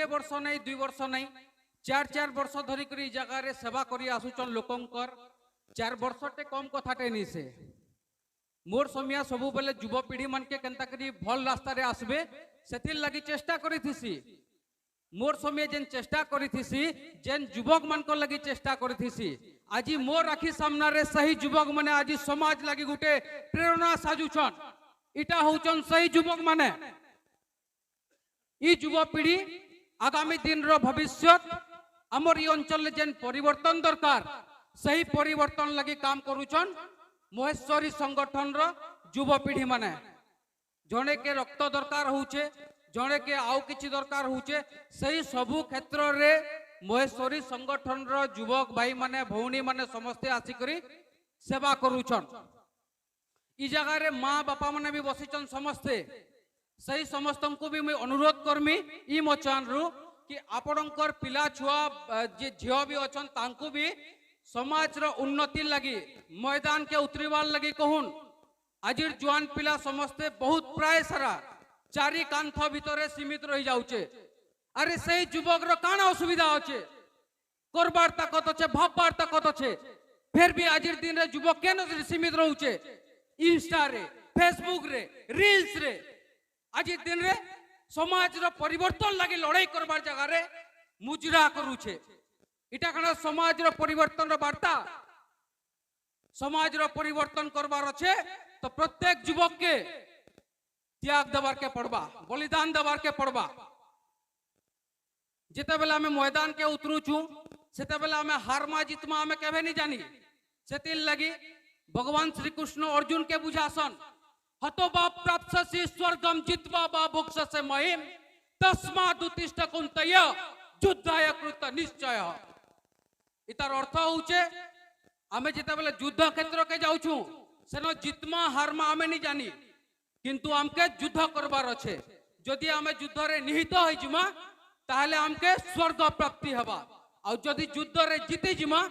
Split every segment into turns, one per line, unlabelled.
गोटे वर्ष नहीं 2 वर्ष नहीं 4 वर्ष धरिक जगार सेवा करी आसुचन लोकंकर 4 वर्षटे कम कथाटे नहीं से मोर समिया सबु बेले युवपीढ़ी मान के केंता करी भल रास्ता रे आसबे सेथिर लगी चेष्टा करिथिसी मोर समय जेन चेष्टा करिथिसी जेन युवक मान को लगी चेष्टा करिथिसी आज मोर आखि सामना रे सही युवक माने आज समाज लगी गुटे प्रेरणा साजुछन इटा होचन सही युवक माने ई युवपीढ़ी आगामी दिन रो भविष्य हमर ई अंचल जेन परिवर्तन दरकार सही परिवर्तन लगी काम करूछन महेश्वरी संगठन रो युवपीढ़ी माने जने के रक्त दरकार होचे जने के आउ किछि दरकार होचे सही सबु क्षेत्र रे महेश्वरी संगठन रो युवक भाई माने भौणी माने समस्त आसी करी सेवा करूछन ई जगह रे माँ बापा माने भी बसिचन समस्ते सही समस्त को भी मैं अनुरोध करमी ई मोचान रु कि आपणकर पिला छुआ जे झियो भी अछन तांको भी समाज रो उन्नति लगी मैदान के उतरीवार लगी कहून आजिर जुआन पिला समस्ते बहुत प्राय सारा चारि कांथ भितरे सीमित रही जाउचे अरे सही युवक रो काना असुविधा होचे करबार ताकत अच्छे भाबबार ताकत अच्छे फिर भी आजिर दिन रे युवक केन सीमित रहउचे इंस्टा रे फेसबुक रे रील्स रे आजिर दिन रे समाज रो परिवर्तन लगी लड़ाई करबार जगह रे मुजरा करूचे इटा कना समाज रो परिवर्तन रो वार्ता समाज रो परिवर्तन करबार अच्छे तो प्रत्येक युवक के त्याग देवार के पड़बा बलिदान देवार के पड़बा जिते बेला में मैदान के उतरू छू सेते बेला में हारमा जितमा हमें केबे नहीं जानी सेतिल लगी भगवान श्री कृष्ण अर्जुन के बुझासन हतोबा प्राप्स्यसि स्वर्गम जित्वा बा भुक्ष्यसे महिम तस्माद् उत्तिष्ठ कुन्तय युद्धाय कृत निश्चय इतार अर्थ होचे आमे जिते बेला युद्ध क्षेत्र के जाउछू सेनो जितमा हारमा हमें नहीं जानी किंतु हमके युद्ध करबार अच्छे जदि आमे युद्ध रे निहित होई जिमा ताहले हमके स्वर्ग प्राप्ति हबा और जदि युद्ध रे जीती जिमा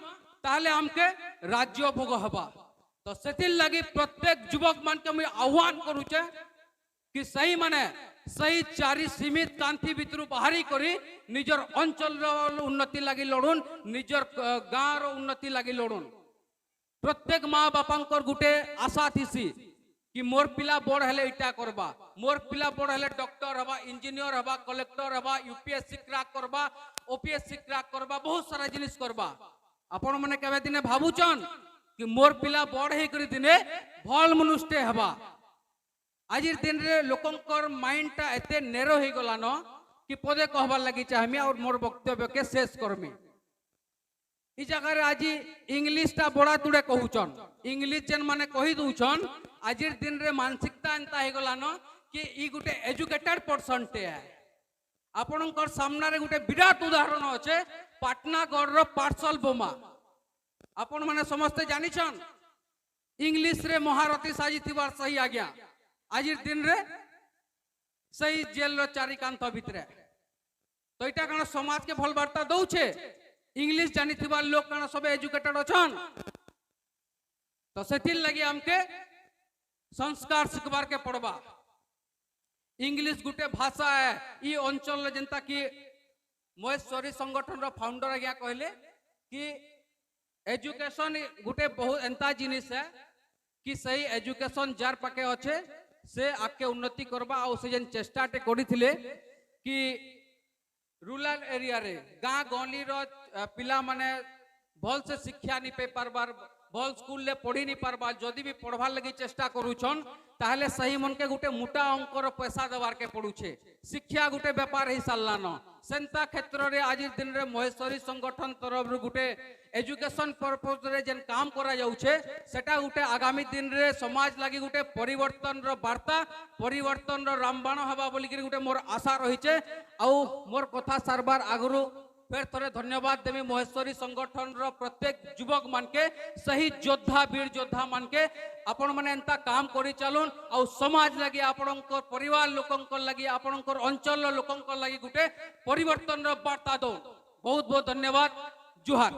ताहले हमके राज्य भोग हबा तो सेतिल लगी प्रत्येक युवक मान के मैं आह्वान करूचे कि सही माने सही चारि सीमित कांथी भितरु बाहरी करी निजर अंचल रो उन्नति लगी लड़ुन निजर गाँ रो उन्नति लगी लड़ुन प्रत्येक माँ बापांकर गुटे आशा थीसी कि मोर पिला बड़ हेले इटा करबा मोर पिला बड़ हेले डॉक्टर हबा इंजीनियर हबा कलेक्टर हबा यूपीएससी क्रैक करबा ओपीएससी क्रैक करबा बहुत सारा जिनिस करबा आपण माने केबे दिने भाबुचन कि मोर पिला बड़ हे करी दिने भल मनुष्य हबा आजिर दिन रे लोकंकर माइंडटा एते नेरो हे गलानो कि पदे कहबार लागि चाहमी और मोर वक्तव्य के शेष करमी ई जगह रे आज इंग्लिश टा बड़ा तुड़े कहूचन इंग्लिश जेन माने कहि दउचन आजिर दिन रे मानसिकता एंता हे गलानो कि ई गुटे एजुकेटेड पर्सन टे है आपनकर सामना रे गुटे विराट उदाहरण अछि पाटनागढ़ रो पार्सल बोमा आपण माने समस्त जानिछन इंग्लिश रे महारथी साजी थिबार सही आज्ञा आजिर दिन रे सही जेल रो चारि कांथ भितरे तो इटा कण समाज के भल वार्ता दउछे इंग्लिश जानी थिबा लोग कण सब एजुकेटेड अछन तो सेथिल लगी हमके संस्कार सिखबार के पड़बा इंग्लिश गुटे भाषा है ई अंचल जनता की महेश्वरी संगठन रो फाउंडर आज्ञा कहले कि एजुकेशन गुटे बहुत एंता जिनिस है कि सही एजुकेशन जार पाके अच्छे से आके उन्नति करबा और से जन चेष्टा टे करिथिले कि रूरल एरिया रे गाँ गली रो पिला माने भल से शिक्षा नहीं पे पारबार भल स्कूल ले पढ़ी नहीं पारबार जदि भी पढ़वार लगी चेष्टा करूछन ताहले सही मन के गुटे मोटा अंकर पैसा देवार के पड़ुछे शिक्षा गुटे व्यापार ही सालान सेंता क्षेत्र रे आज दिन रे महेश्वरी संगठन तरफ गुटे एजुकेशन पर्पज रे जेन काम करा जाउछे सेटा गुटे आगामी दिन रे समाज लागि गुटे परिवर्तन रो वार्ता परिवर्तन रो रामबाण हबा बोली कि गुटे मोर आशा रहिछे आ मोर कथा सारबार आगरु फिर थोड़े धन्यवाद देवी महेश्वरी संगठन रो प्रत्येक युवक मान के सही योद्धा वीर योद्धा मान के आपण माने एंता काम करी चलुन और समाज लगी आपणकर परिवार लोकंकर लगी आपणकर अंचल लोकंकर लगी गुटे परिवर्तन रो वार्ता दो बहुत बहुत धन्यवाद जुहार।